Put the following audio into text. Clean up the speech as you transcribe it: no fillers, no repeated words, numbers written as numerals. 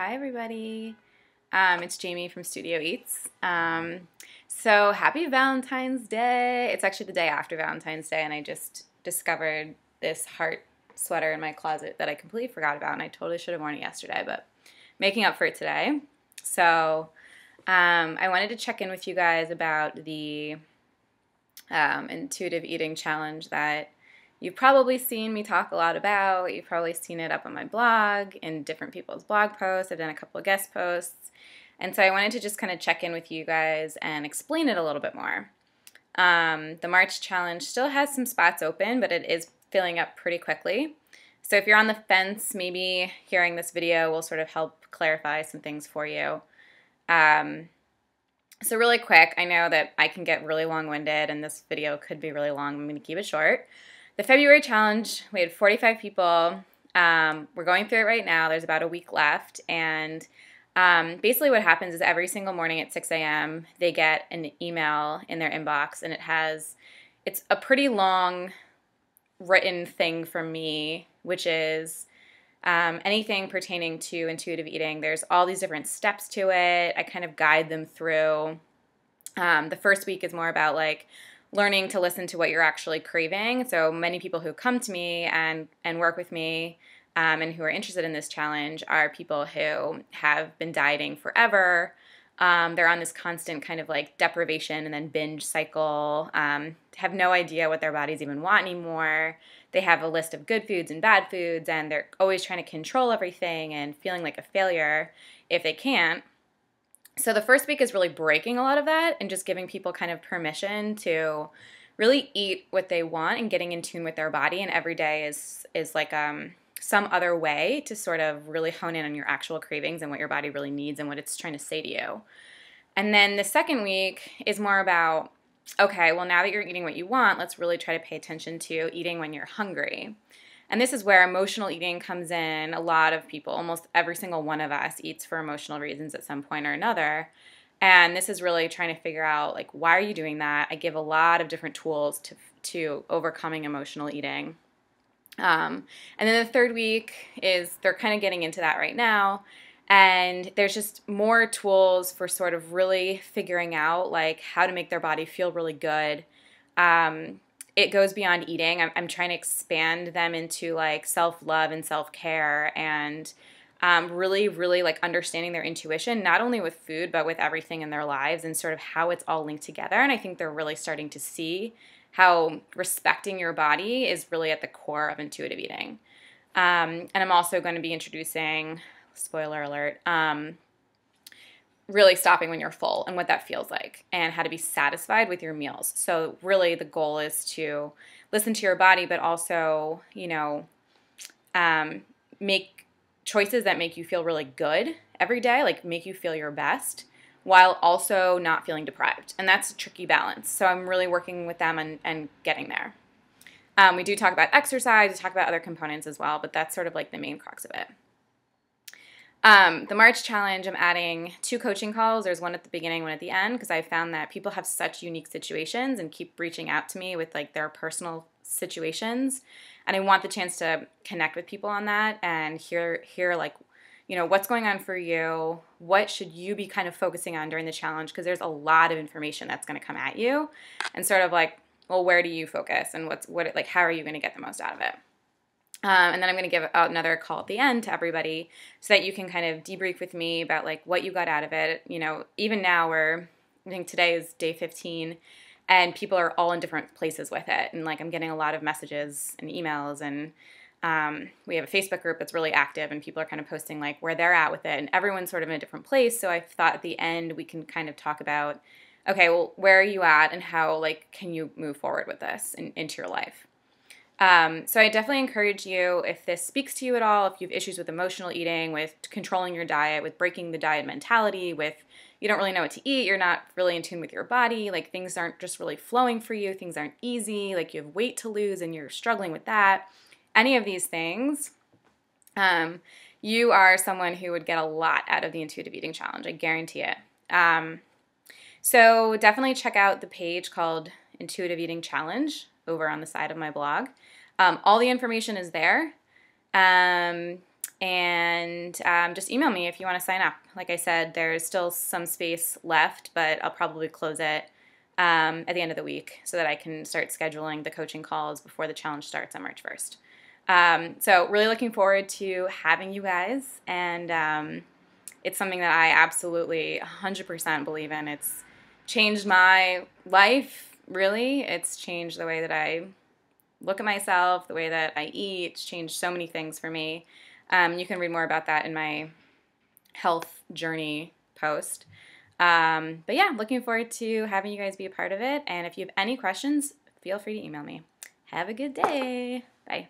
Hi everybody, it's Jamie from Studio Eats. So happy Valentine's Day. It's actually the day after Valentine's Day and I just discovered this heart sweater in my closet that I completely forgot about and I totally should have worn it yesterday, but making up for it today. So I wanted to check in with you guys about the intuitive eating challenge that you've probably seen me talk a lot about. You've probably seen it up on my blog, in different people's blog posts. I've done a couple of guest posts. And so I wanted to just kind of check in with you guys and explain it a little bit more. The March challenge still has some spots open, but it is filling up pretty quickly. So if you're on the fence, maybe hearing this video will sort of help clarify some things for you. So really quick, I know that I can get really long-winded and this video could be really long. I'm going to keep it short. The February challenge, we had 45 people. We're going through it right now. There's about a week left. And basically what happens is every single morning at 6 a.m. they get an email in their inbox, and it's a pretty long written thing from me, which is anything pertaining to intuitive eating. There's all these different steps to it. I kind of guide them through. The first week is more about like learning to listen to what you're actually craving. So many people who come to me and work with me and who are interested in this challenge are people who have been dieting forever. They're on this constant kind of like deprivation and then binge cycle, have no idea what their bodies even want anymore. They have a list of good foods and bad foods, and they're always trying to control everything and feeling like a failure if they can't. So the first week is really breaking a lot of that and just giving people kind of permission to really eat what they want and getting in tune with their body. And every day is like some other way to sort of really hone in on your actual cravings and what your body really needs and what it's trying to say to you. And then the second week is more about, okay, well, now that you're eating what you want, let's really try to pay attention to eating when you're hungry. And this is where emotional eating comes in. A lot of people, almost every single one of us, eats for emotional reasons at some point or another. And this is really trying to figure out, like, why are you doing that? I give a lot of different tools to overcoming emotional eating. And then the third week is they're kind of getting into that right now. And there's just more tools for sort of really figuring out, like, how to make their body feel really good. It goes beyond eating. I'm trying to expand them into like self-love and self-care and really, really like understanding their intuition, not only with food, but with everything in their lives and sort of how it's all linked together. And I think they're really starting to see how respecting your body is really at the core of intuitive eating. And I'm also going to be introducing, spoiler alert, really stopping when you're full and what that feels like and how to be satisfied with your meals. So really the goal is to listen to your body, but also, make choices that make you feel really good every day, like make you feel your best while also not feeling deprived. And that's a tricky balance. So I'm really working with them and getting there. We do talk about exercise, we talk about other components as well, but that's sort of like the main crux of it. The March challenge, I'm adding 2 coaching calls. There's one at the beginning, one at the end, because I found that people have such unique situations and keep reaching out to me with like their personal situations. And I want the chance to connect with people on that and hear like, what's going on for you? What should you be kind of focusing on during the challenge? Because there's a lot of information that's going to come at you and sort of like, well, where do you focus and how are you going to get the most out of it? And then I'm going to give out another call at the end to everybody so that you can kind of debrief with me about like what you got out of it. Even now I think today is day 15 and people are all in different places with it. And like I'm getting a lot of messages and emails and we have a Facebook group that's really active and people are kind of posting like where they're at with it and everyone's sort of in a different place. So I thought at the end we can kind of talk about, okay, well, where are you at and how like can you move forward with this into your life? So I definitely encourage you, if this speaks to you at all, if you have issues with emotional eating, with controlling your diet, with breaking the diet mentality, with you don't really know what to eat, you're not really in tune with your body, like things aren't just really flowing for you, things aren't easy, like you have weight to lose and you're struggling with that, any of these things, you are someone who would get a lot out of the intuitive eating challenge, I guarantee it. So definitely check out the page called Intuitive Eating Challenge over on the side of my blog. All the information is there. And just email me if you want to sign up. Like I said, there's still some space left, but I'll probably close it at the end of the week so that I can start scheduling the coaching calls before the challenge starts on March 1st. So really looking forward to having you guys, and it's something that I absolutely 100% believe in. It's changed my life, really. It's changed the way that I look at myself, the way that I eat. It's changed so many things for me. You can read more about that in my health journey post. But yeah, looking forward to having you guys be a part of it. And if you have any questions, feel free to email me. Have a good day. Bye.